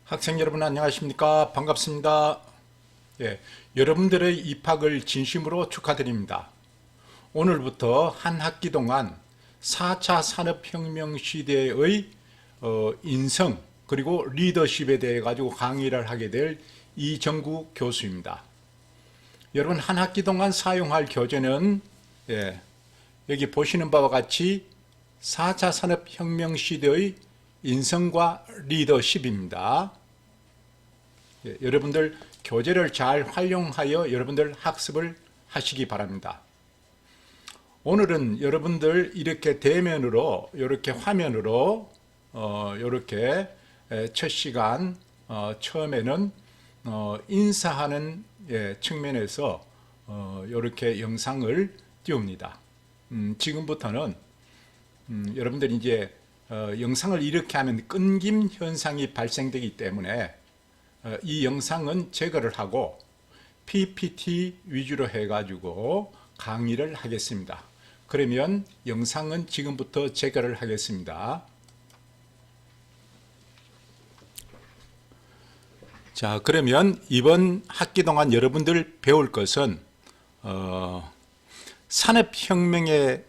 학생 여러분 안녕하십니까? 반갑습니다. 예, 여러분들의 입학을 진심으로 축하드립니다. 오늘부터 한 학기 동안 4차 산업혁명 시대의 인성 그리고 리더십에 대해 가지고 강의를 하게 될 이정구 교수입니다. 여러분 한 학기 동안 사용할 교재는 여기 보시는 바와 같이 4차 산업혁명 시대의 인성과 리더십입니다. 여러분들 교재를 잘 활용하여 여러분들 학습을 하시기 바랍니다. 오늘은 여러분들 이렇게 대면으로 이렇게 화면으로 이렇게 첫 시간 처음에는 인사하는 측면에서 이렇게 영상을 띄웁니다. 지금부터는 여러분들이 이제 영상을 이렇게 하면 끊김 현상이 발생되기 때문에 이 영상은 제거를 하고 PPT 위주로 해가지고 강의를 하겠습니다. 그러면 영상은 지금부터 제거를 하겠습니다. 자, 그러면 이번 학기 동안 여러분들 배울 것은 산업혁명에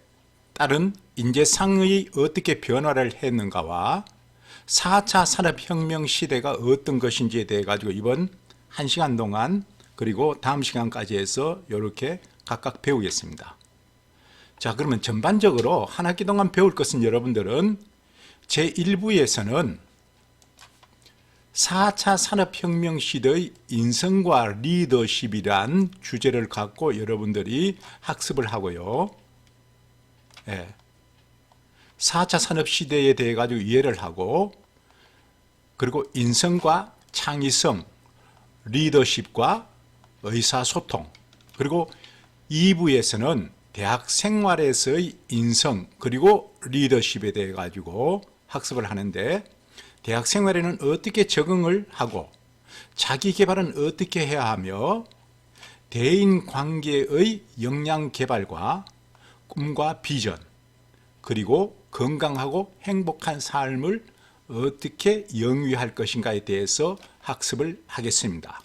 따른 인재상의 어떻게 변화를 했는가와 4차 산업혁명 시대가 어떤 것인지에 대해 가지고 이번 1시간 동안 그리고 다음 시간까지 해서 이렇게 각각 배우겠습니다. 자, 그러면 전반적으로 한 학기 동안 배울 것은 여러분들은 제1부에서는 4차 산업혁명 시대의 인성과 리더십이란 주제를 갖고 여러분들이 학습을 하고요. 4차 산업시대에 대해 가지고 이해를 하고 그리고 인성과 창의성, 리더십과 의사소통 그리고 2부에서는 대학 생활에서의 인성 그리고 리더십에 대해 가지고 학습을 하는데 대학 생활에는 어떻게 적응을 하고 자기 개발은 어떻게 해야 하며 대인 관계의 역량 개발과 꿈과 비전 그리고 건강하고 행복한 삶을 어떻게 영위할 것인가에 대해서 학습을 하겠습니다.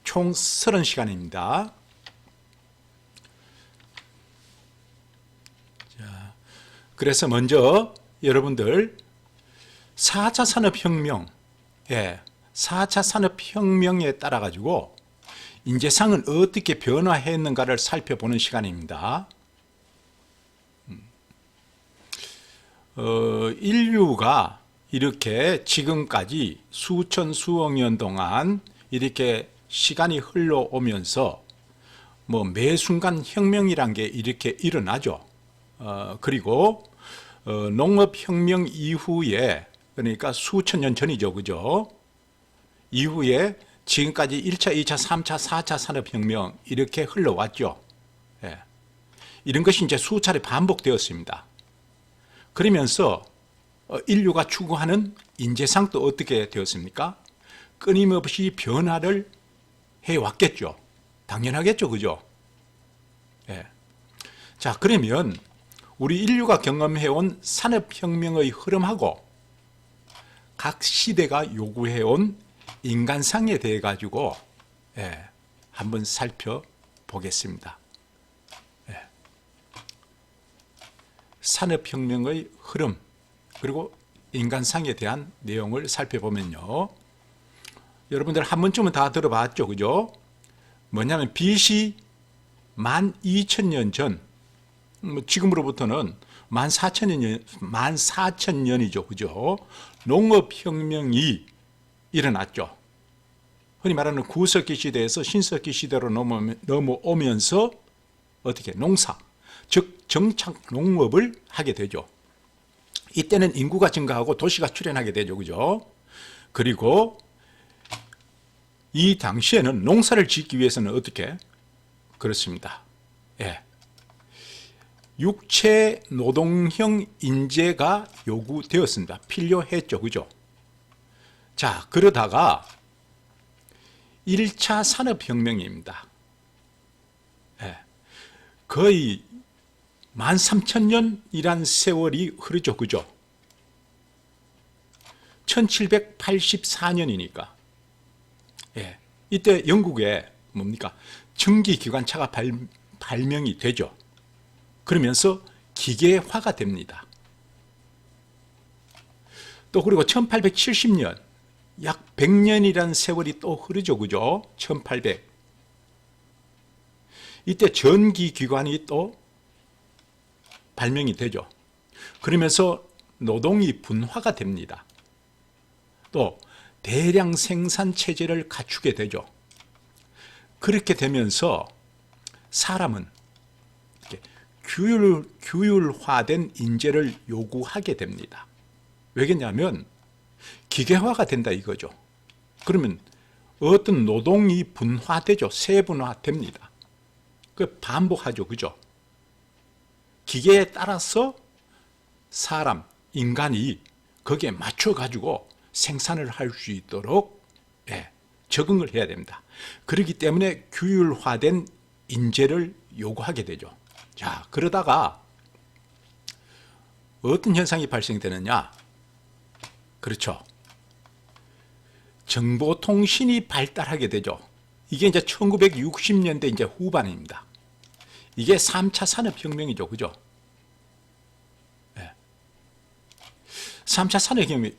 총 30시간입니다. 자, 그래서 먼저 여러분들 4차 산업혁명, 4차 산업혁명에 따라 가지고 인재상은 어떻게 변화했는가를 살펴보는 시간입니다. 인류가 이렇게 지금까지 수천 수억 년 동안 이렇게 시간이 흘러오면서 뭐 매 순간 혁명이란 게 이렇게 일어나죠. 그리고 농업혁명 이후에 그러니까 수천 년 전이죠, 그죠? 이후에 지금까지 1차, 2차, 3차, 4차 산업혁명 이렇게 흘러왔죠. 이런 것이 이제 수차례 반복되었습니다. 그러면서 인류가 추구하는 인재상도 어떻게 되었습니까? 끊임없이 변화를 해왔겠죠. 당연하겠죠, 그죠? 자, 그러면 우리 인류가 경험해온 산업혁명의 흐름하고 각 시대가 요구해온 인간상에 대해 가지고 한번 살펴보겠습니다. 산업혁명의 흐름 그리고 인간상에 대한 내용을 살펴보면요. 여러분들 한 번쯤은 다 들어봤죠, 그죠? 뭐냐면 BC 12,000년 전, 지금으로부터는 14,000년이죠, 그죠? 농업혁명이 일어났죠. 흔히 말하는 구석기 시대에서 신석기 시대로 넘어오면서 어떻게 농사, 즉 정착 농업을 하게 되죠. 이때는 인구가 증가하고 도시가 출현하게 되죠, 그죠? 그리고 이 당시에는 농사를 짓기 위해서는 어떻게? 그렇습니다. 육체 노동형 인재가 요구되었습니다. 필요했죠, 그죠? 자, 그러다가 1차 산업혁명입니다. 거의 13,000년이란 세월이 흐르죠, 그죠? 1784년이니까 예, 이때 영국에 뭡니까? 전기기관차가 발명이 되죠. 그러면서 기계화가 됩니다. 또 그리고 1870년 약 100년이라는 세월이 또 흐르죠. 그죠? 1800. 이때 전기기관이 또 발명이 되죠. 그러면서 노동이 분화가 됩니다. 또 대량 생산 체제를 갖추게 되죠. 그렇게 되면서 사람은 규율화된 인재를 요구하게 됩니다. 왜냐하면 기계화가 된다 이거죠. 그러면 어떤 노동이 분화되죠. 세분화됩니다. 그 반복하죠. 그죠? 기계에 따라서 사람, 인간이 거기에 맞춰가지고 생산을 할 수 있도록 적응을 해야 됩니다. 그렇기 때문에 규율화된 인재를 요구하게 되죠. 자, 그러다가 어떤 현상이 발생되느냐? 그렇죠. 정보통신이 발달하게 되죠. 이게 이제 1960년대 이제 후반입니다. 이게 3차 산업혁명이죠. 그죠? 3차 산업혁명,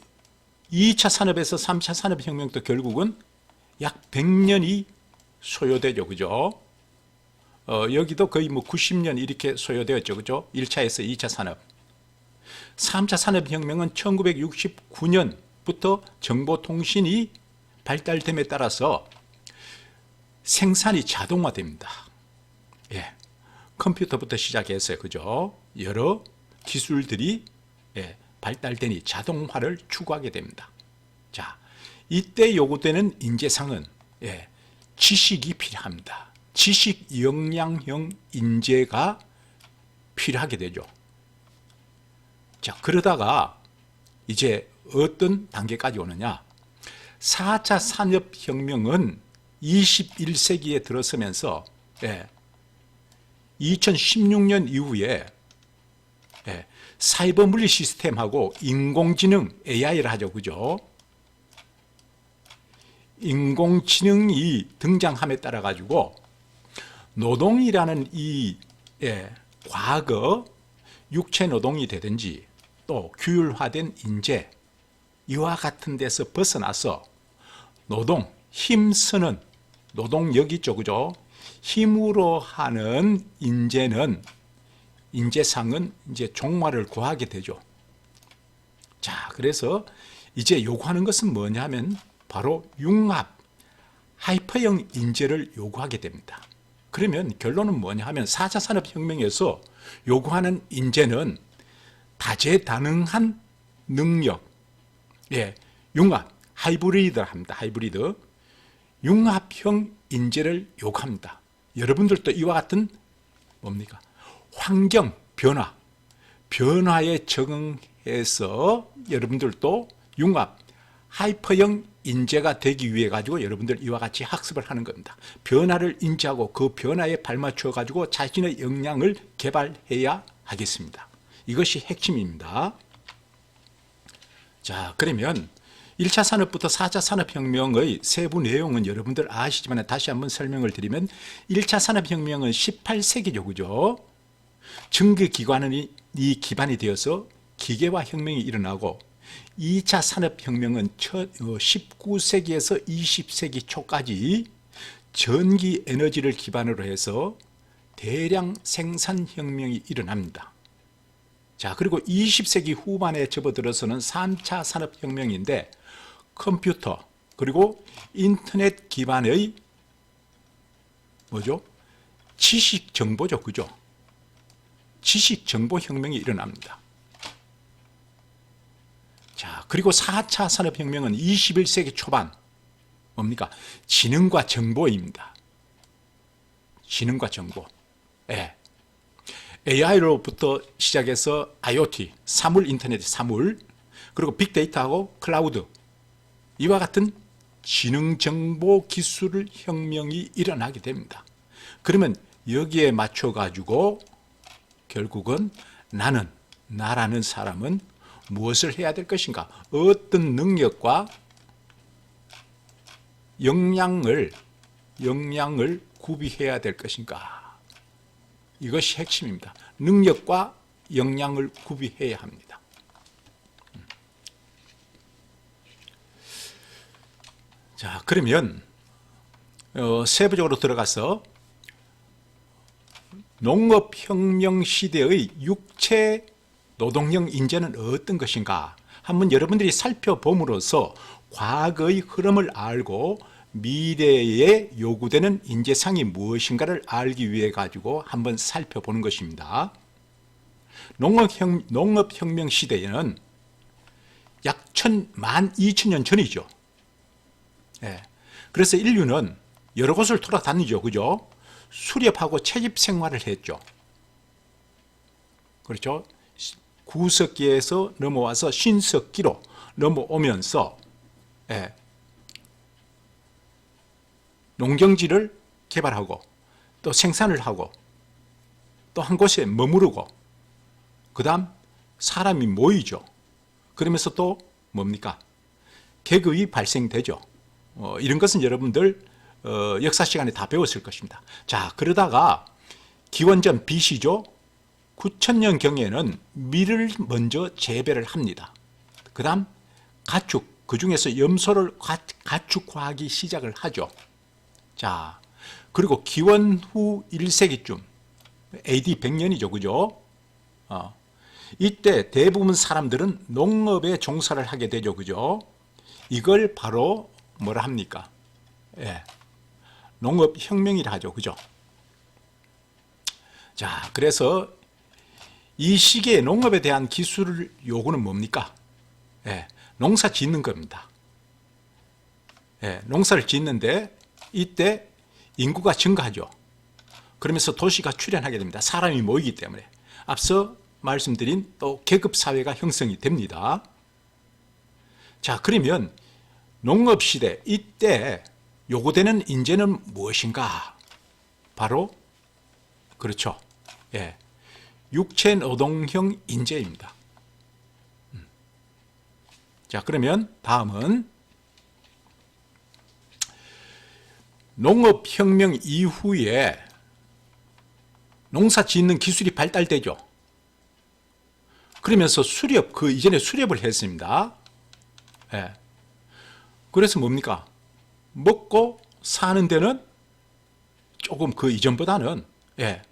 2차 산업에서 3차 산업혁명도 결국은 약 100년이 소요되죠. 그죠? 여기도 거의 뭐 90년 이렇게 소요되었죠. 그죠? 1차에서 2차 산업. 3차 산업혁명은 1969년부터 정보통신이 발달됨에 따라서 생산이 자동화됩니다. 예. 컴퓨터부터 시작해서 그죠? 여러 기술들이 발달되니 자동화를 추구하게 됩니다. 자, 이때 요구되는 인재상은 지식이 필요합니다. 지식 역량형 인재가 필요하게 되죠. 자, 그러다가 이제 어떤 단계까지 오느냐? 4차 산업혁명은 21세기에 들어서면서 2016년 이후에 사이버 물리 시스템하고 인공지능 AI를 하죠. 그죠? 인공지능이 등장함에 따라 가지고 노동이라는 이 과거 육체 노동이 되든지 또 규율화된 인재 이와 같은 데서 벗어나서 노동, 힘쓰는 노동력 있죠. 그죠? 힘으로 하는 인재상은 이제 종말을 구하게 되죠. 자, 그래서 이제 요구하는 것은 뭐냐면 바로 융합, 하이퍼형 인재를 요구하게 됩니다. 그러면 결론은 뭐냐 하면 4차 산업혁명에서 요구하는 인재는 다재다능한 능력, 융합, 하이브리드를 합니다. 하이브리드. 융합형 인재를 요구합니다. 여러분들도 이와 같은 뭡니까? 환경 변화, 변화에 적응해서 여러분들도 융합, 하이퍼형 인재가 되기 위해 가지고 여러분들 이와 같이 학습을 하는 겁니다. 변화를 인지하고 그 변화에 발맞춰 가지고 자신의 역량을 개발해야 하겠습니다. 이것이 핵심입니다. 자, 그러면 1차 산업부터 4차 산업혁명의 세부 내용은 여러분들 아시지만 다시 한번 설명을 드리면 1차 산업혁명은 18세기죠. 그죠? 전기기관이 기반이 되어서 기계화 혁명이 일어나고 2차 산업혁명은 19세기에서 20세기 초까지 전기 에너지를 기반으로 해서 대량 생산혁명이 일어납니다. 자, 그리고 20세기 후반에 접어들어서는 3차 산업혁명인데 컴퓨터 그리고 인터넷 기반의 뭐죠? 지식 정보죠. 그죠? 지식 정보 혁명이 일어납니다. 자, 그리고 4차 산업혁명은 21세기 초반 뭡니까? 지능과 정보입니다. 지능과 정보. AI로부터 시작해서 IoT, 사물 인터넷, 사물, 그리고 빅데이터하고 클라우드 이와 같은 지능정보 기술 혁명이 일어나게 됩니다. 그러면 여기에 맞춰 가지고 결국은 나라는 사람은 무엇을 해야 될 것인가? 어떤 능력과 역량을 구비해야 될 것인가? 이것이 핵심입니다. 능력과 역량을 구비해야 합니다. 자, 그러면 세부적으로 들어가서 농업혁명 시대의 육체 노동형 인재는 어떤 것인가? 한번 여러분들이 살펴봄으로써 과거의 흐름을 알고 미래에 요구되는 인재상이 무엇인가를 알기 위해 가지고 한번 살펴보는 것입니다. 농업혁명 시대에는 약 12,000년 전이죠. 예. 그래서 인류는 여러 곳을 돌아다니죠. 그죠? 수렵하고 채집 생활을 했죠. 그렇죠? 구석기에서 넘어와서 신석기로 넘어오면서 예. 농경지를 개발하고 또 생산을 하고 또 한 곳에 머무르고 그 다음 사람이 모이죠. 그러면서 또 뭡니까? 계급이 발생되죠. 이런 것은 여러분들 역사 시간에 다 배웠을 것입니다. 자, 그러다가 기원전 BC죠. 9,000년 경에는 밀을 먼저 재배를 합니다. 그 다음 가축, 그 중에서 염소를 가축화하기 시작을 하죠. 자, 그리고 기원 후 1세기쯤 AD 100년이죠. 그죠? 이때 대부분 사람들은 농업에 종사를 하게 되죠. 그죠? 이걸 바로 뭐라 합니까? 예. 농업혁명이라 하죠. 그죠? 자, 그래서 이 시기에 농업에 대한 기술 요구는 뭡니까? 예. 농사 짓는 겁니다. 예. 농사를 짓는데 이때 인구가 증가하죠. 그러면서 도시가 출현하게 됩니다. 사람이 모이기 때문에. 앞서 말씀드린 또 계급사회가 형성이 됩니다. 자, 그러면 농업시대 이때 요구되는 인재는 무엇인가? 바로 그렇죠. 예, 육체노동형 인재입니다. 자, 그러면 다음은 농업혁명 이후에 농사 짓는 기술이 발달되죠. 그러면서 수렵, 그 이전에 수렵을 했습니다. 예. 그래서 뭡니까? 먹고 사는 데는 조금 그 이전보다는 예,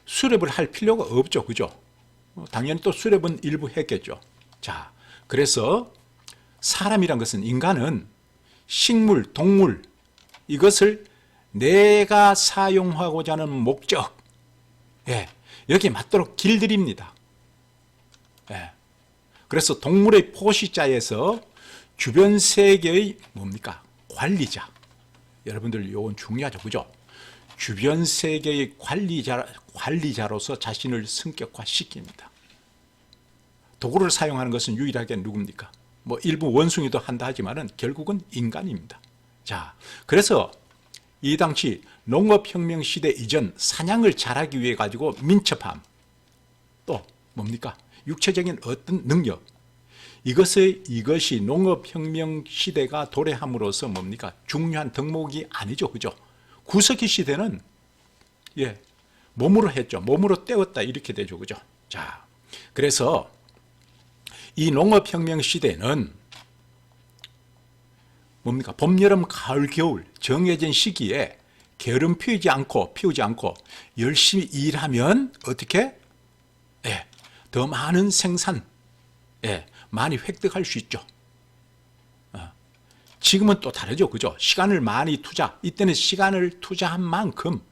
수렵을 할 필요가 없죠. 그죠? 당연히 또 수렵은 일부 했겠죠. 자, 그래서 사람이란 것은 인간은 식물, 동물 이것을 내가 사용하고자 하는 목적 예, 여기에 맞도록 길들입니다. 예. 그래서 동물의 포식자에서 주변 세계의 뭡니까? 관리자. 여러분들 이건 중요하죠. 그죠? 주변 세계의 관리자로서 자신을 성격화시킵니다. 도구를 사용하는 것은 유일하게 누굽니까? 뭐 일부 원숭이도 한다 하지만은 결국은 인간입니다. 자, 그래서 이 당시 농업혁명 시대 이전 사냥을 잘하기 위해 가지고 민첩함, 또 뭡니까? 육체적인 어떤 능력, 이것이 농업혁명 시대가 도래함으로써 뭡니까? 중요한 덕목이 아니죠. 그죠? 구석기 시대는 예, 몸으로 했죠. 몸으로 때웠다 이렇게 되죠. 그죠? 자, 그래서 이 농업혁명 시대는 뭡니까? 봄, 여름, 가을, 겨울 정해진 시기에 게으름 피우지 않고 열심히 일하면 어떻게? 예, 더 많은 생산, 예, 많이 획득할 수 있죠. 지금은 또 다르죠. 그죠? 시간을 많이 이때는 시간을 투자한 만큼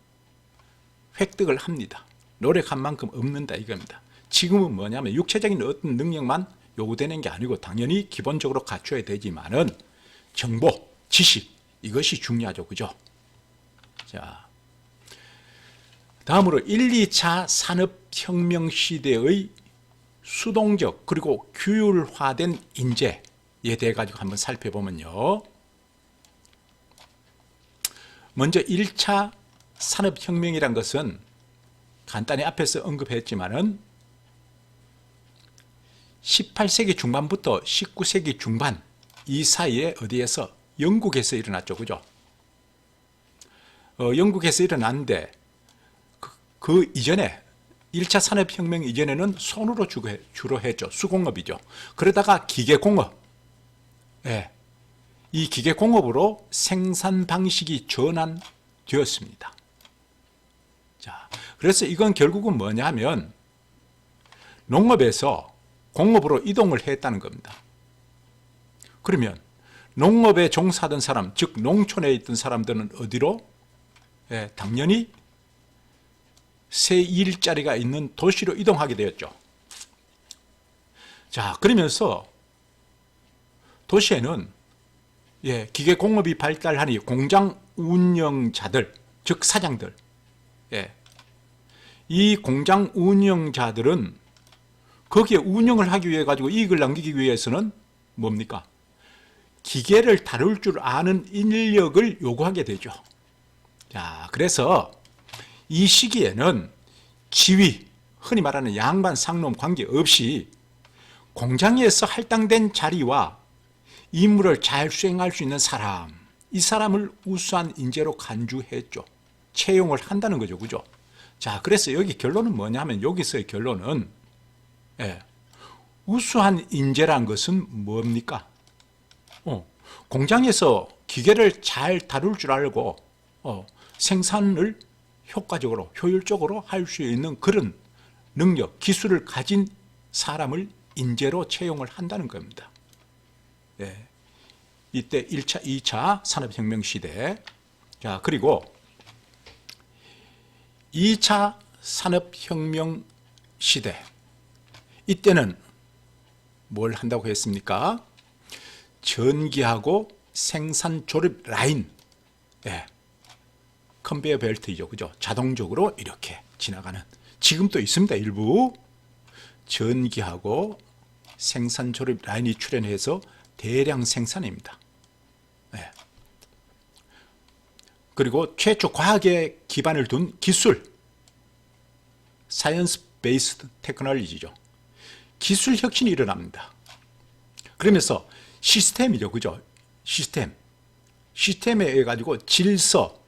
획득을 합니다. 노력한 만큼 얻는다 이겁니다. 지금은 뭐냐면 육체적인 어떤 능력만 요구되는 게 아니고 당연히 기본적으로 갖춰야 되지만은 정보, 지식 이것이 중요하죠. 그죠? 자, 다음으로 1, 2차 산업혁명 시대의 수동적 그리고 규율화된 인재에 대해 가지고 한번 살펴보면요. 먼저 1차 산업혁명이란 것은 간단히 앞에서 언급했지만은 18세기 중반부터 19세기 중반 이 사이에 어디에서 영국에서 일어났죠. 그죠? 영국에서 일어났는데 그 이전에 1차 산업혁명 이전에는 손으로 주로 했죠. 수공업이죠. 그러다가 기계공업, 예, 이 기계공업으로 생산 방식이 전환되었습니다. 자, 그래서 이건 결국은 뭐냐 하면 농업에서 공업으로 이동을 했다는 겁니다. 그러면 농업에 종사하던 사람, 즉 농촌에 있던 사람들은 어디로? 예, 당연히 새 일자리가 있는 도시로 이동하게 되었죠. 자, 그러면서 도시에는 기계공업이 발달하니 공장 운영자들, 즉 사장들, 이 공장 운영자들은 거기에 운영을 하기 위해 가지고 이익을 남기기 위해서는 뭡니까? 기계를 다룰 줄 아는 인력을 요구하게 되죠. 자, 그래서 이 시기에는 지위, 흔히 말하는 양반, 상놈 관계없이 공장에서 할당된 자리와 임무를 잘 수행할 수 있는 사람, 이 사람을 우수한 인재로 간주했죠. 채용을 한다는 거죠. 그죠? 자, 그래서 여기 결론은 뭐냐 하면 여기서의 결론은 우수한 인재란 것은 뭡니까? 공장에서 기계를 잘 다룰 줄 알고 생산을 효과적으로, 효율적으로 할 수 있는 그런 능력, 기술을 가진 사람을 인재로 채용을 한다는 겁니다. 이때 1차, 2차 산업혁명 시대, 자, 그리고 2차 산업혁명 시대, 이때는 뭘 한다고 했습니까? 전기하고 생산 조립 라인, 컨베이어 벨트이죠. 그죠? 자동적으로 이렇게 지나가는. 지금도 있습니다. 일부. 전기하고 생산 조립 라인이 출현해서 대량 생산입니다. 그리고 최초 과학에 기반을 둔 기술, 사이언스 베이스드 테크놀로지죠. 기술 혁신이 일어납니다. 그러면서 시스템이죠. 그죠? 시스템에 의해 가지고 질서,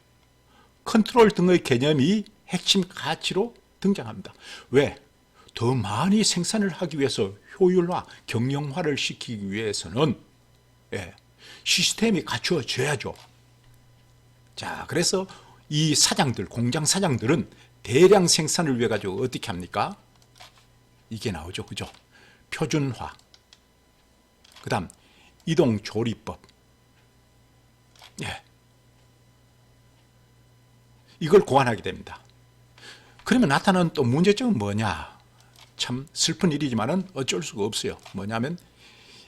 컨트롤 등의 개념이 핵심 가치로 등장합니다. 왜? 더 많이 생산을 하기 위해서 효율화, 경영화를 시키기 위해서는 시스템이 갖추어져야죠. 자, 그래서 이 사장들, 공장 사장들은 대량 생산을 위해 가지고 어떻게 합니까? 이게 나오죠. 그죠? 표준화. 그 다음, 이동조리법. 이걸 고안하게 됩니다. 그러면 나타나는 또 문제점은 뭐냐? 참 슬픈 일이지만은 어쩔 수가 없어요. 뭐냐면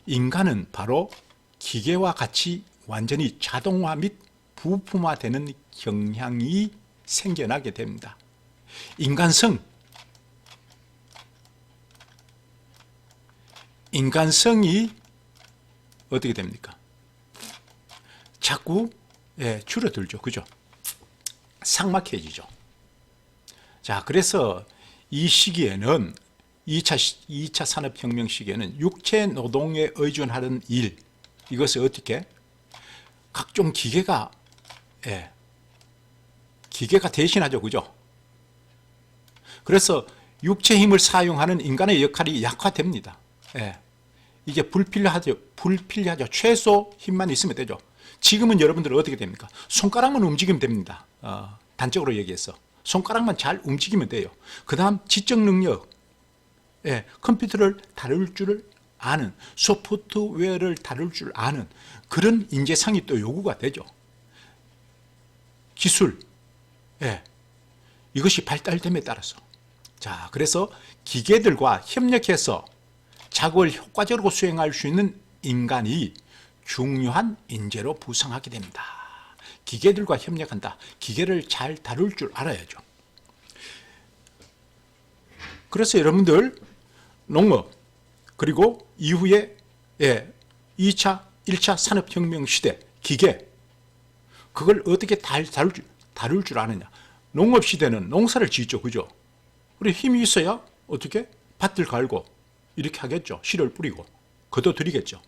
인간은 바로 기계와 같이 완전히 자동화 및 부품화되는 경향이 생겨나게 됩니다. 인간성이 어떻게 됩니까? 자꾸 줄어들죠. 그죠? 삭막해지죠. 자, 그래서 이 시기에는 2차 산업혁명 시기에는 육체 노동에 의존하는 일, 이것을 어떻게? 각종 기계가 대신하죠. 그죠? 그래서 육체 힘을 사용하는 인간의 역할이 약화됩니다. 이제 불필요하죠. 최소 힘만 있으면 되죠. 지금은 여러분들은 어떻게 됩니까? 손가락만 움직이면 됩니다. 단적으로 얘기해서 손가락만 잘 움직이면 돼요. 그 다음 지적 능력, 컴퓨터를 다룰 줄 아는, 소프트웨어를 다룰 줄 아는 그런 인재상이 또 요구가 되죠. 기술, 이것이 발달됨에 따라서. 자, 그래서 기계들과 협력해서 작업을 효과적으로 수행할 수 있는 인간이 중요한 인재로 부상하게 됩니다. 기계들과 협력한다. 기계를 잘 다룰 줄 알아야죠. 그래서 여러분들 농업, 그리고 이후에 2차, 1차 산업혁명 시대, 기계, 그걸 어떻게 다룰 줄 아느냐. 농업 시대는 농사를 짓죠. 그죠? 그리고 힘이 있어야 어떻게? 밭을 갈고 이렇게 하겠죠. 씨를 뿌리고 거둬들이겠죠.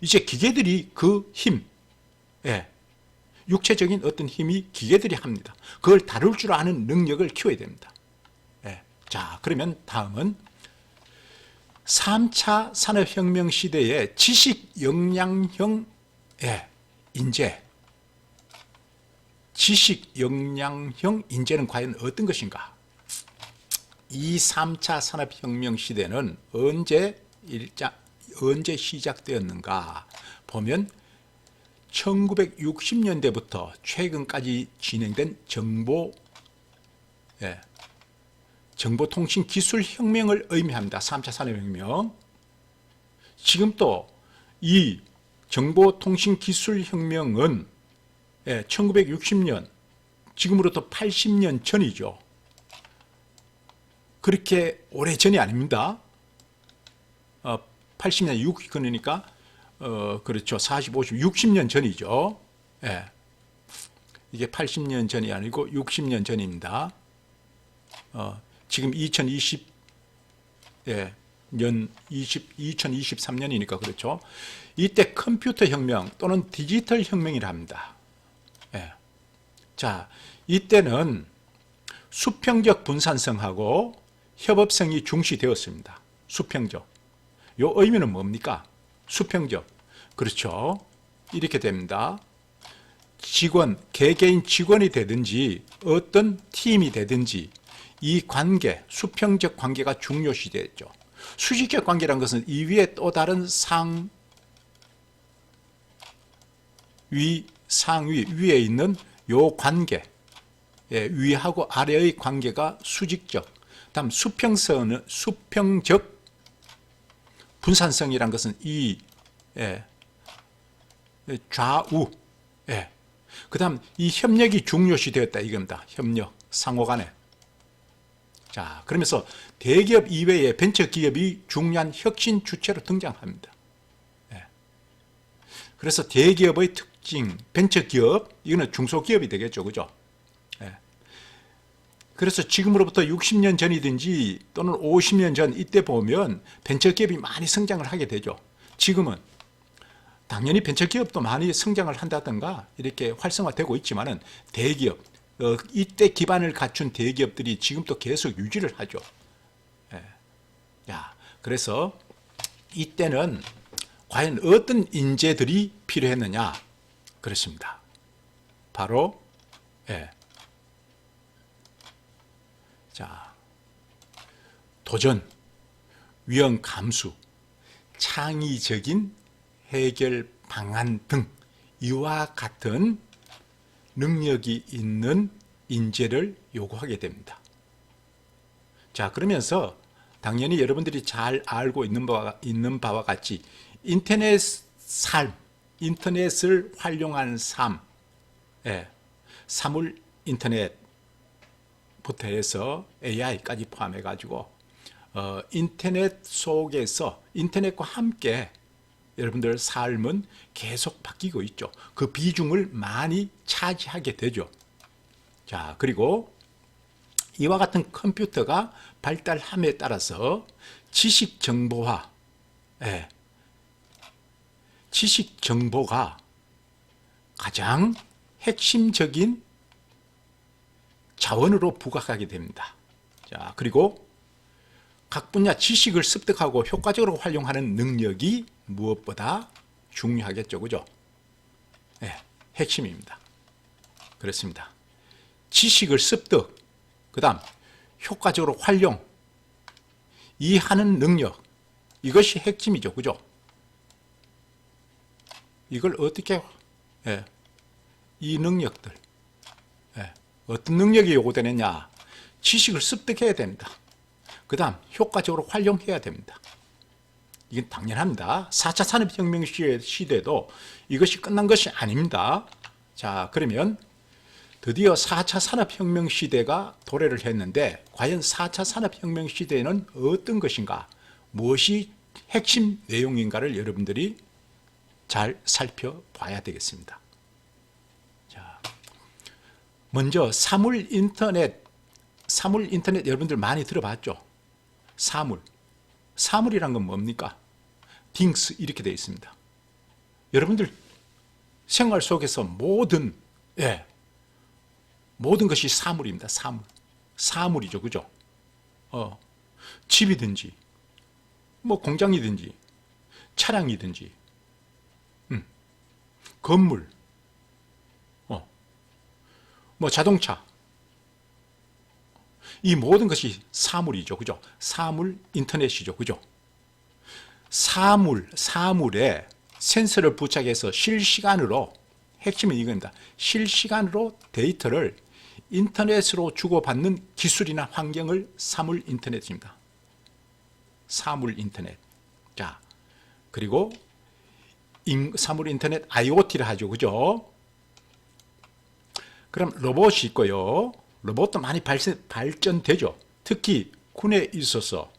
이제 기계들이 그 힘, 예, 육체적인 어떤 힘이 기계들이 합니다. 그걸 다룰 줄 아는 능력을 키워야 됩니다. 예. 자, 그러면 다음은 3차 산업혁명 시대의 지식 역량형 인재, 지식 역량형 인재는 과연 어떤 것인가? 이 3차 산업혁명 시대는 언제 시작되었는가 보면 1960년대부터 최근까지 진행된 정보통신 기술 혁명을 의미합니다. 3차 산업혁명. 지금 또 이 정보통신 기술 혁명은 1960년, 지금으로부터 80년 전이죠. 그렇게 오래전이 아닙니다. 80년, 그러니까 그렇죠. 40, 50, 60년 전이죠. 예. 이게 80년 전이 아니고 60년 전입니다. 지금 2023년이니까 그렇죠. 이때 컴퓨터 혁명 또는 디지털 혁명이라 합니다. 예. 자, 이때는 수평적 분산성하고 협업성이 중시되었습니다. 수평적. 요 의미는 뭡니까? 수평적. 그렇죠. 이렇게 됩니다. 직원, 개개인 직원이 되든지 어떤 팀이 되든지 이 관계, 수평적 관계가 중요시되었죠. 수직적 관계란 것은 이 위에 또 다른 상위, 위에 있는 요 관계, 위하고 아래의 관계가 수직적. 다음 수평적 분산성이란 것은 이 좌우, 그 다음 이 협력이 중요시 되었다 이겁니다. 협력, 상호 간에. 자, 그러면서 대기업 이외에 벤처기업이 중요한 혁신 주체로 등장합니다. 그래서 대기업의 특징, 벤처기업, 이거는 중소기업이 되겠죠. 그죠? 그래서 지금으로부터 60년 전이든지 또는 50년 전 이때 보면 벤처기업이 많이 성장을 하게 되죠. 지금은 당연히 벤처기업도 많이 성장을 한다든가 이렇게 활성화되고 있지만은 대기업, 이때 기반을 갖춘 대기업들이 지금도 계속 유지를 하죠. 그래서 이때는 과연 어떤 인재들이 필요했느냐? 그렇습니다. 바로 도전, 위험 감수, 창의적인 해결 방안 등 이와 같은 능력이 있는 인재를 요구하게 됩니다. 자, 그러면서 당연히 여러분들이 잘 알고 있는 바와 같이 인터넷을 활용한 삶, 사물 인터넷부터 해서 AI까지 포함해 가지고 인터넷 속에서 인터넷과 함께 여러분들 삶은 계속 바뀌고 있죠. 그 비중을 많이 차지하게 되죠. 자, 그리고 이와 같은 컴퓨터가 발달함에 따라서 지식 정보가 가장 핵심적인 자원으로 부각하게 됩니다. 자, 그리고 각 분야 지식을 습득하고 효과적으로 활용하는 능력이 무엇보다 중요하겠죠. 그죠? 핵심입니다. 그렇습니다. 지식을 습득, 그 다음 효과적으로 활용, 이 하는 능력, 이것이 핵심이죠. 그죠? 이걸 어떻게, 이 능력들, 어떤 능력이 요구되느냐? 지식을 습득해야 됩니다. 그 다음 효과적으로 활용해야 됩니다. 이건 당연합니다. 4차 산업혁명 시대도 이것이 끝난 것이 아닙니다. 자, 그러면 드디어 4차 산업혁명 시대가 도래를 했는데 과연 4차 산업혁명 시대는 어떤 것인가? 무엇이 핵심 내용인가를 여러분들이 잘 살펴봐야 되겠습니다. 자, 먼저 사물 인터넷 여러분들 많이 들어봤죠? 사물. 사물이란 건 뭡니까? things 이렇게 되어 있습니다. 여러분들 생활 속에서 모든 것이 사물입니다. 사물이죠. 그죠? 집이든지 뭐 공장이든지 차량이든지 건물 뭐 자동차, 이 모든 것이 사물이죠. 그죠? 사물, 인터넷이죠. 그죠? 사물에 센서를 부착해서 실시간으로, 핵심은 이겁니다. 실시간으로 데이터를 인터넷으로 주고받는 기술이나 환경을 사물 인터넷입니다. 사물 인터넷. 자, 그리고 사물 인터넷 IoT를 하죠. 그죠? 그럼 로봇이 있고요. 로봇도 많이 발전되죠. 특히 군에 있어서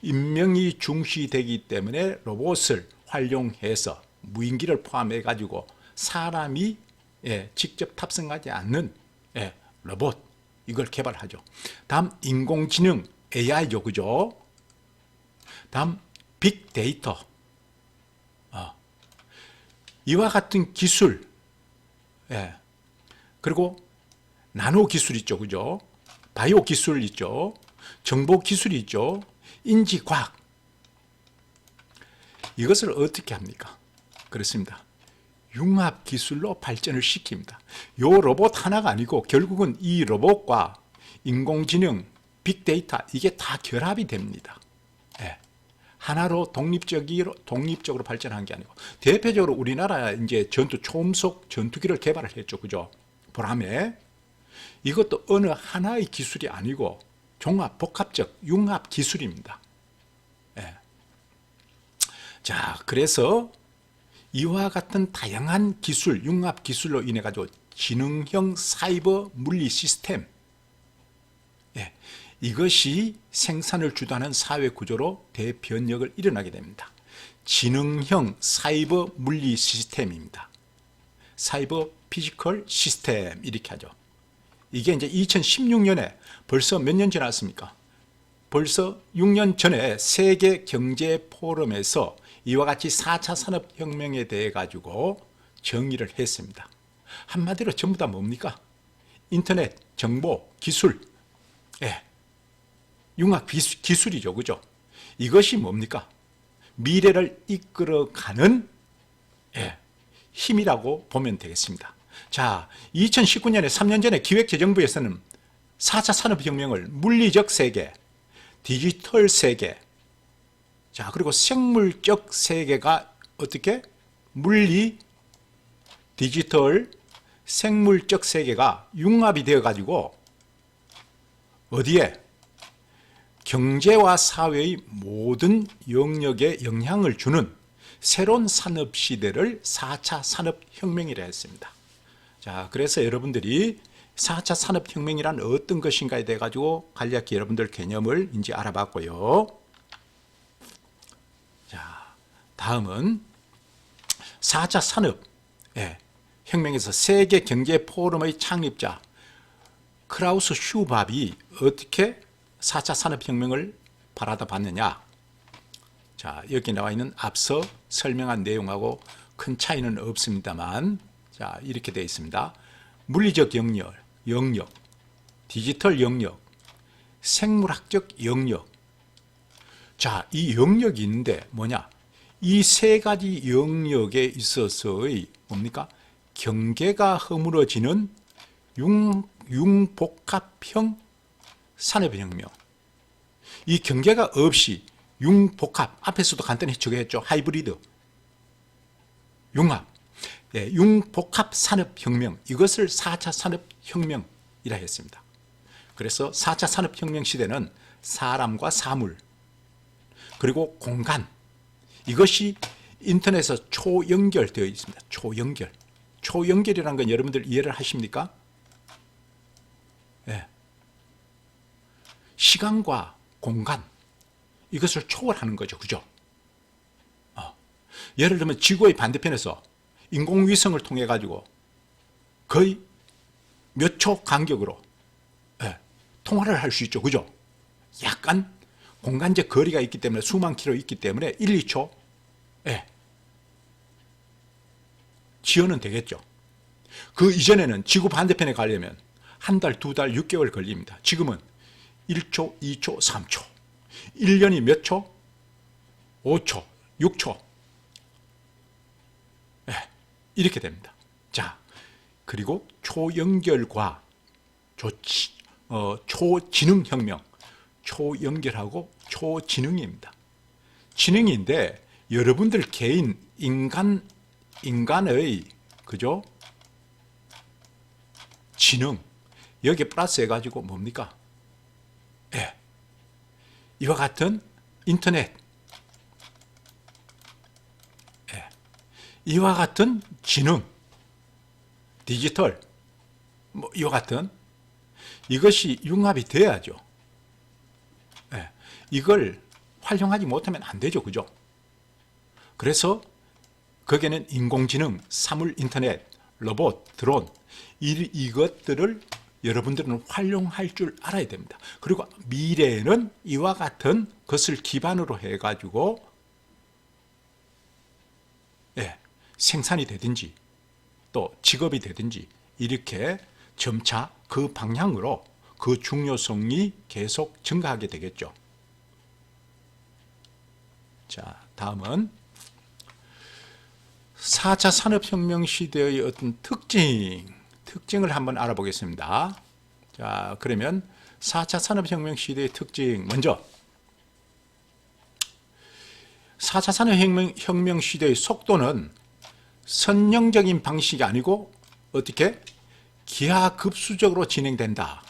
인명이 중시되기 때문에 로봇을 활용해서 무인기를 포함해 가지고 사람이 직접 탑승하지 않는 로봇, 이걸 개발하죠. 다음 인공지능 AI죠. 그죠? 다음 빅데이터, 이와 같은 기술, 그리고 나노 기술 있죠. 그죠? 바이오 기술 있죠. 정보 기술이 있죠. 인지과학. 이것을 어떻게 합니까? 그렇습니다. 융합 기술로 발전을 시킵니다. 요 로봇 하나가 아니고 결국은 이 로봇과 인공지능, 빅데이터, 이게 다 결합이 됩니다. 하나로 독립적으로 발전한 게 아니고, 대표적으로 우리나라 이제 초음속 전투기를 개발을 했죠. 그죠? 보람에. 이것도 어느 하나의 기술이 아니고 종합, 복합적, 융합 기술입니다. 자, 그래서 이와 같은 다양한 기술, 융합 기술로 인해 가지고 지능형 사이버 물리 시스템, 이것이 생산을 주도하는 사회 구조로 대변혁을 일어나게 됩니다. 지능형 사이버 물리 시스템입니다. 사이버 피지컬 시스템, 이렇게 하죠. 이게 이제 2016년에 벌써 몇 년 지났습니까? 벌써 6년 전에 세계 경제 포럼에서 이와 같이 4차 산업혁명에 대해 가지고 정의를 했습니다. 한마디로 전부 다 뭡니까? 인터넷, 정보, 기술, 융합 기술이죠. 그죠? 이것이 뭡니까? 미래를 이끌어가는 힘이라고 보면 되겠습니다. 자, 2019년에 3년 전에 기획재정부에서는 4차 산업혁명을 물리적 세계, 디지털 세계, 자, 그리고 생물적 세계가 어떻게? 물리, 디지털, 생물적 세계가 융합이 되어 가지고 어디에? 경제와 사회의 모든 영역에 영향을 주는 새로운 산업 시대를 4차 산업혁명이라 했습니다. 자, 그래서 여러분들이 4차 산업혁명이란 어떤 것인가에 대해 가지고 간략히 여러분들 개념을 이제 알아봤고요. 자, 다음은 4차 산업혁명에서 세계 경제 포럼의 창립자 크라우스 슈밥이 어떻게 4차 산업혁명을 바라다 봤느냐. 자, 여기 나와 있는 앞서 설명한 내용하고 큰 차이는 없습니다만, 자, 이렇게 되어 있습니다. 물리적 영역, 디지털 영역, 생물학적 영역. 자, 이 영역이 있는데 뭐냐? 이 세 가지 영역에 있어서의 뭡니까? 경계가 허물어지는 융복합형 산업혁명. 이 경계가 없이 융복합, 앞에서도 간단히 저거했죠. 하이브리드, 융합, 융복합 산업혁명, 이것을 4차 산업혁명이라 했습니다. 그래서 4차 산업혁명 시대는 사람과 사물, 그리고 공간, 이것이 인터넷에서 초연결되어 있습니다. 초연결이라는 건 여러분들 이해를 하십니까? 시간과 공간, 이것을 초월하는 거죠. 그죠? 예를 들면 지구의 반대편에서 인공위성을 통해 가지고 거의 몇 초 간격으로 통화를 할 수 있죠. 그죠? 약간 공간적 거리가 있기 때문에 수만 킬로 있기 때문에 1, 2초 지연은 되겠죠. 그 이전에는 지구 반대편에 가려면 한 달, 두 달, 6개월 걸립니다. 지금은 1초, 2초, 3초. 1년이 몇 초? 5초, 6초. 이렇게 됩니다. 자, 그리고 초연결과 초지능혁명. 초연결하고 초지능입니다. 지능인데 여러분들 개인 인간의 그죠? 지능 여기에 플러스 해가지고 뭡니까? 이와 같은 인터넷, 이와 같은 지능, 디지털, 뭐 이와 같은 이것이 융합이 돼야죠. 이걸 활용하지 못하면 안 되죠, 그죠? 그래서 거기에는 인공지능, 사물 인터넷, 로봇, 드론 이것들을 여러분들은 활용할 줄 알아야 됩니다. 그리고 미래에는 이와 같은 것을 기반으로 해가지고 생산이 되든지 또 직업이 되든지 이렇게 점차 그 방향으로 그 중요성이 계속 증가하게 되겠죠. 자, 다음은 4차 산업혁명 시대의 어떤 특징을 한번 알아보겠습니다. 자, 그러면 4차 산업혁명 시대의 특징 먼저 4차 산업혁명 시대의 속도는 선형적인 방식이 아니고 어떻게? 기하급수적으로 진행된다.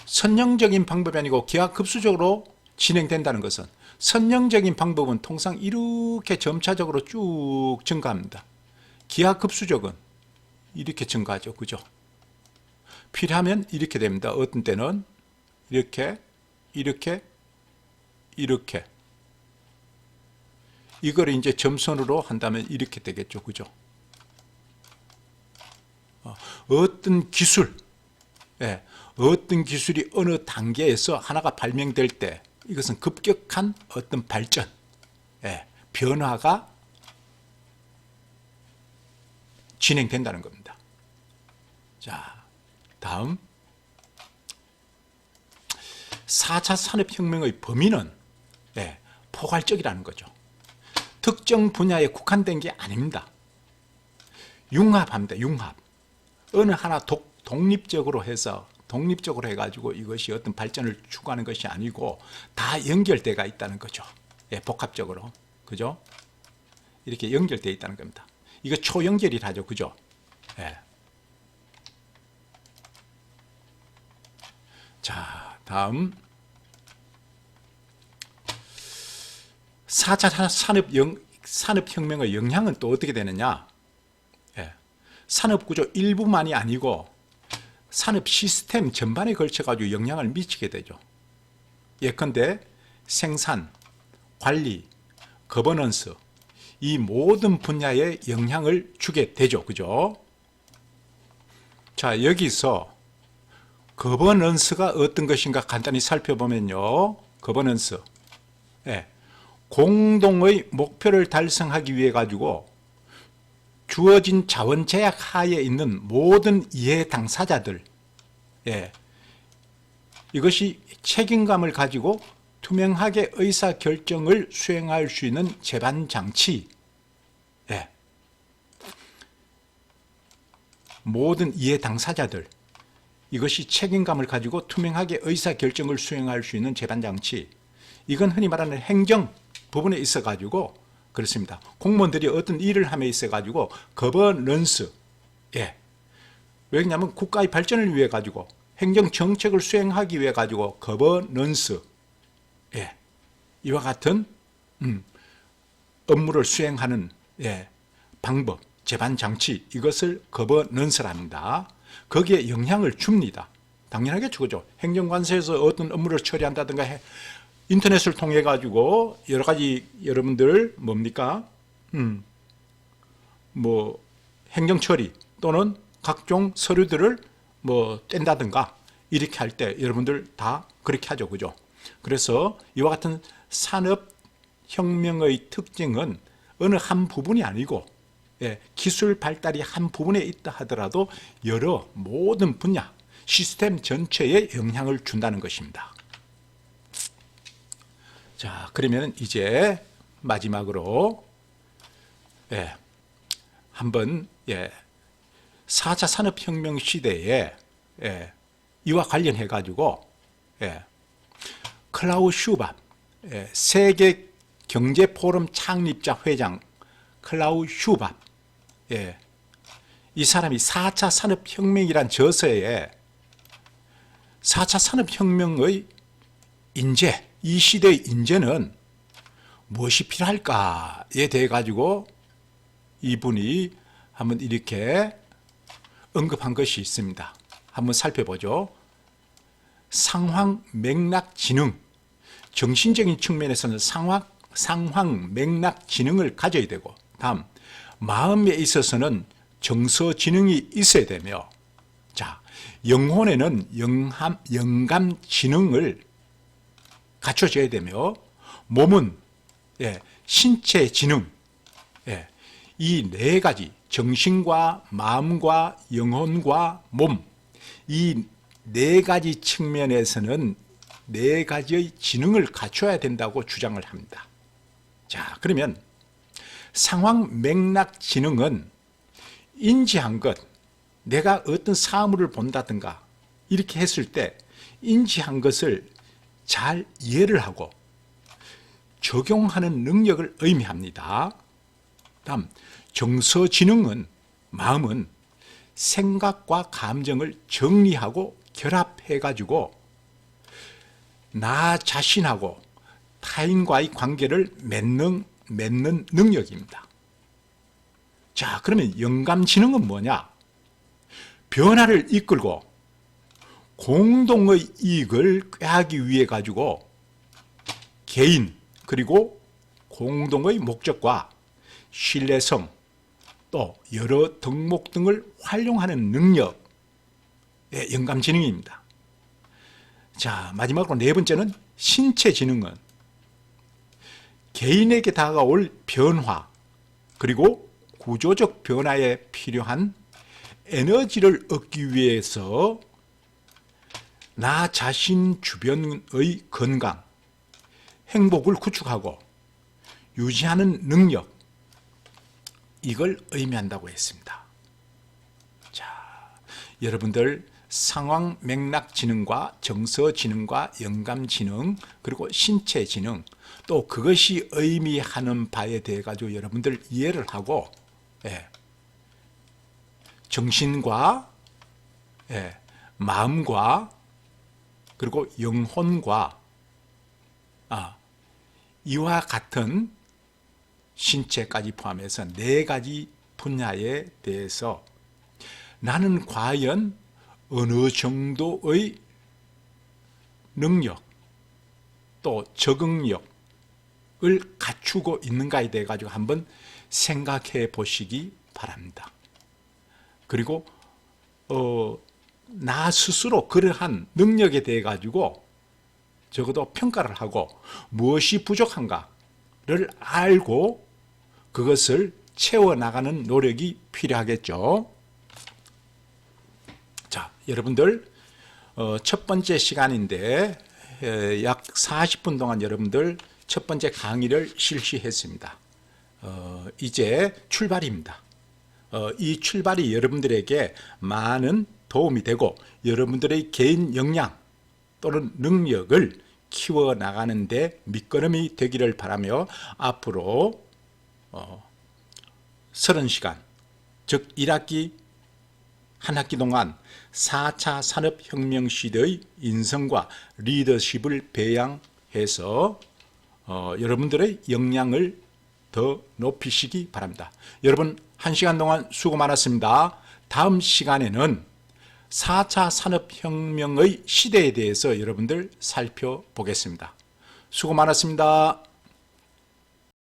선형적인 방법이 아니고 기하급수적으로 진행된다는 것은 선형적인 방법은 통상 이렇게 점차적으로 쭉 증가합니다. 기하급수적은 이렇게 증가하죠. 그죠? 필요하면 이렇게 됩니다. 어떤 때는 이렇게 이걸 이제 점선으로 한다면 이렇게 되겠죠. 그죠? 어떤 기술, 어떤 기술이 어느 단계에서 하나가 발명될 때 이것은 급격한 어떤 발전, 변화가 진행된다는 겁니다. 자, 다음 4차 산업혁명의 범위는 포괄적이라는 거죠. 특정 분야에 국한된 게 아닙니다. 융합합니다. 융합. 어느 하나 독립적으로 해가지고 이것이 어떤 발전을 추구하는 것이 아니고 다 연결되어 있다는 거죠. 복합적으로. 그죠? 이렇게 연결되어 있다는 겁니다. 이거 초연결이라죠. 그죠? 자, 다음 4차 산업혁명의 영향은 또 어떻게 되느냐? 산업구조 일부만이 아니고 산업 시스템 전반에 걸쳐가지고 영향을 미치게 되죠. 예컨대 생산, 관리, 거버넌스 이 모든 분야에 영향을 주게 되죠. 그죠? 자, 여기서 거버넌스가 어떤 것인가 간단히 살펴보면요. 거버넌스. 공동의 목표를 달성하기 위해 가지고 주어진 자원 제약 하에 있는 모든 이해 당사자들, 이것이 책임감을 가지고 투명하게 의사 결정을 수행할 수 있는 제반 장치, 모든 이해 당사자들, 이것이 책임감을 가지고 투명하게 의사 결정을 수행할 수 있는 제반 장치, 이건 흔히 말하는 행정 부분에 있어 가지고 그렇습니다. 공무원들이 어떤 일을 함에 있어 가지고 거버넌스, 왜냐하면 국가의 발전을 위해 가지고 행정 정책을 수행하기 위해 가지고 거버넌스, 이와 같은 업무를 수행하는 방법, 제반 장치, 이것을 거버넌스랍니다. 거기에 영향을 줍니다. 당연하겠죠, 그죠? 행정관서에서 어떤 업무를 처리한다든가 인터넷을 통해 가지고 여러 가지 여러분들 뭡니까? 뭐 행정 처리 또는 각종 서류들을 뭐 뗀다든가 이렇게 할 때 여러분들 다 그렇게 하죠. 그죠? 그래서 이와 같은 산업혁명의 특징은 어느 한 부분이 아니고 기술 발달이 한 부분에 있다 하더라도 여러 모든 분야, 시스템 전체에 영향을 준다는 것입니다. 자, 그러면 이제 마지막으로 한번 4차 산업혁명 시대에 이와 관련해 가지고 클라우스 슈밥 세계 경제 포럼 창립자 회장 클라우스 슈밥 이 사람이 4차 산업혁명이란 저서에 4차 산업혁명의 인재, 이 시대의 인재는 무엇이 필요할까에 대해 가지고 이분이 한번 이렇게 언급한 것이 있습니다. 한번 살펴보죠. 상황 맥락 지능, 정신적인 측면에서는 상황 맥락 지능을 가져야 되고, 다음 마음에 있어서는 정서 지능이 있어야 되며, 자, 영혼에는 영감 지능을 갖춰져야 되며, 몸은 신체 지능, 이 네 가지 정신과 마음과 영혼과 몸, 이 네 가지 측면에서는 네 가지의 지능을 갖춰야 된다고 주장을 합니다. 자, 그러면 상황 맥락 지능은 인지한 것, 내가 어떤 사물을 본다든가 이렇게 했을 때 인지한 것을 잘 이해를 하고 적용하는 능력을 의미합니다. 다음 정서 지능은, 마음은 생각과 감정을 정리하고 결합해 가지고 나 자신하고 타인과의 관계를 맺는 능력입니다. 자, 그러면 영감 지능은 뭐냐? 변화를 이끌고 공동의 이익을 꾀하기 위해 가지고 개인 그리고 공동의 목적과 신뢰성 또 여러 덕목 등을 활용하는 능력의 영감 지능입니다. 자, 마지막으로 네 번째는 신체 지능은 개인에게 다가올 변화 그리고 구조적 변화에 필요한 에너지를 얻기 위해서 나 자신 주변의 건강, 행복을 구축하고 유지하는 능력, 이걸 의미한다고 했습니다. 자, 여러분들 상황 맥락 지능과 정서 지능과 영감 지능 그리고 신체 지능 또 그것이 의미하는 바에 대해 가지고 여러분들 이해를 하고 정신과 마음과 그리고 영혼과 이와 같은 신체까지 포함해서 네 가지 분야에 대해서 나는 과연 어느 정도의 능력 또 적응력을 갖추고 있는가에 대해 가지고 한번 생각해 보시기 바랍니다. 그리고 나 스스로 그러한 능력에 대해 가지고 적어도 평가를 하고 무엇이 부족한가를 알고 그것을 채워나가는 노력이 필요하겠죠. 자, 여러분들 첫 번째 시간인데 약 40분 동안 여러분들 첫 번째 강의를 실시했습니다. 이제 출발입니다. 이 출발이 여러분들에게 많은 도움이 되고 여러분들의 개인 역량 또는 능력을 키워나가는 데 밑거름이 되기를 바라며 앞으로 30시간, 즉 1학기 한 학기 동안 4차 산업혁명 시대의 인성과 리더십을 배양해서 여러분들의 역량을 더 높이시기 바랍니다. 여러분 1시간 동안 수고 많았습니다. 다음 시간에는 4차 산업혁명의 시대에 대해서 여러분들 살펴보겠습니다. 수고 많았습니다.